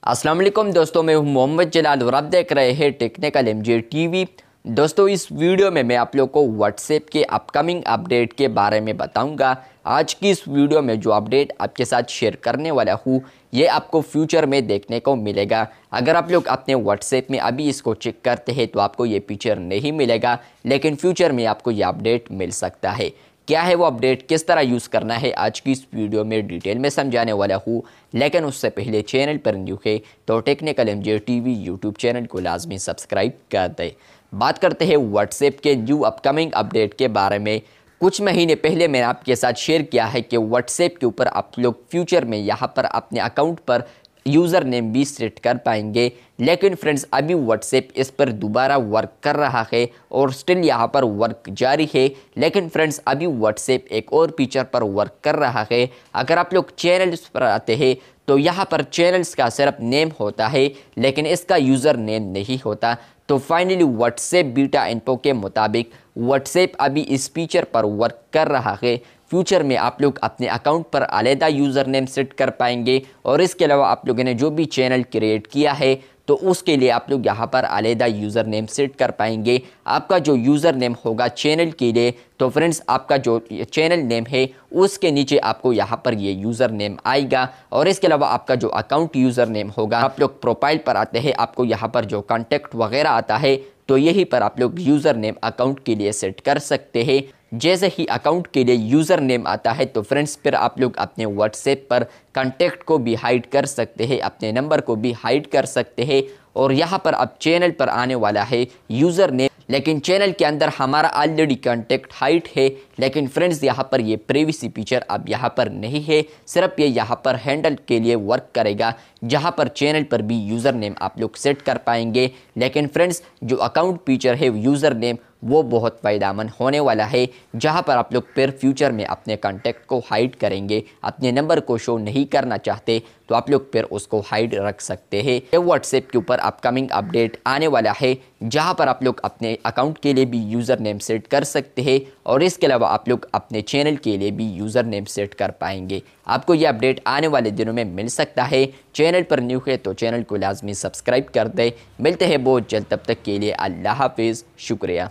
अस्सलाम वालेकुम दोस्तों, मैं हूं मोहम्मद जलाल और आप देख रहे हैं टेक्निकल एमजे टीवी। दोस्तों, इस वीडियो में मैं आप लोग को व्हाट्सएप के अपकमिंग अपडेट के बारे में बताऊंगा। आज की इस वीडियो में जो अपडेट आपके साथ शेयर करने वाला हूं, ये आपको फ्यूचर में देखने को मिलेगा। अगर आप लोग अपने व्हाट्सएप में अभी इसको चेक करते हैं तो आपको ये फीचर नहीं मिलेगा, लेकिन फ्यूचर में आपको ये अपडेट मिल सकता है। क्या है वो अपडेट, किस तरह यूज़ करना है, आज की इस वीडियो में डिटेल में समझाने वाला हूँ। लेकिन उससे पहले चैनल पर न्यू है तो technical MJ TV YouTube channel को लाजमी सब्सक्राइब कर दें। बात करते हैं व्हाट्सएप के न्यू अपकमिंग अपडेट के बारे में। कुछ महीने पहले मैंने आपके साथ शेयर किया है कि व्हाट्सएप के ऊपर आप लोग फ्यूचर में यहाँ पर अपने अकाउंट पर यूज़र नेम भी सेट कर पाएंगे। लेकिन फ्रेंड्स, अभी व्हाट्सएप इस पर दोबारा वर्क कर रहा है और स्टिल यहाँ पर वर्क जारी है। लेकिन फ्रेंड्स, अभी व्हाट्सएप एक और फीचर पर वर्क कर रहा है। अगर आप लोग चैनल्स पर आते हैं तो यहाँ पर चैनल्स का सिर्फ नेम होता है, लेकिन इसका यूज़र नेम नहीं होता। तो फाइनली व्हाट्सएप बीटा इन्फो के मुताबिक व्हाट्सएप अभी इस फीचर पर वर्क कर रहा है। फ्यूचर में आप लोग अपने अकाउंट पर अलग यूज़र नेम सेट कर पाएंगे और इसके अलावा आप लोगों ने जो भी चैनल क्रिएट किया है तो उसके लिए आप लोग यहाँ पर अलग यूज़र नेम सेट कर पाएंगे। आपका जो यूज़र नेम होगा चैनल के लिए, तो फ्रेंड्स आपका जो चैनल नेम है उसके नीचे आपको यहाँ पर ये यूज़र नेम आएगा। और इसके अलावा आपका जो अकाउंट यूज़र नेम होगा, आप लोग प्रोफाइल पर आते हैं, आपको यहाँ पर जो कॉन्टैक्ट वगैरह आता है तो यहीं पर आप लोग यूज़र नेम अकाउंट के लिए सेट कर सकते हैं। जैसे ही अकाउंट के लिए यूज़र नेम आता है तो फ्रेंड्स फिर आप लोग अपने व्हाट्सएप पर कॉन्टैक्ट को भी हाइड कर सकते हैं, अपने नंबर को भी हाइड कर सकते हैं। और यहाँ पर अब चैनल पर आने वाला है यूज़र नेम, लेकिन चैनल के अंदर हमारा ऑलरेडी कॉन्टैक्ट हाइड है। लेकिन फ्रेंड्स, यहाँ पर ये प्राइवेसी फीचर अब यहाँ पर नहीं है, सिर्फ ये यहाँ पर हैंडल के लिए वर्क करेगा, जहाँ पर चैनल पर भी यूज़र नेम आप लोग सेट कर पाएंगे। लेकिन फ्रेंड्स, जो अकाउंट फीचर है यूज़र नेम, वो बहुत फ़ायदेमंद होने वाला है, जहाँ पर आप लोग फिर फ्यूचर में अपने कॉन्टैक्ट को हाइड करेंगे, अपने नंबर को शो नहीं करना चाहते तो आप लोग फिर उसको हाइड रख सकते हैं। ये व्हाट्सएप के ऊपर अपकमिंग अपडेट आने वाला है, जहाँ पर आप लोग अपने अकाउंट के लिए भी यूज़र नेम सेट कर सकते हैं और इसके अलावा आप लोग अपने चैनल के लिए भी यूज़र नेम सेट कर पाएंगे। आपको ये अपडेट आने वाले दिनों में मिल सकता है। चैनल पर न्यू है तो चैनल को लाजमी सब्सक्राइब कर दें। मिलते हैं बहुत जल्द, तब तक के लिए अल्लाह हाफिज़, शुक्रिया।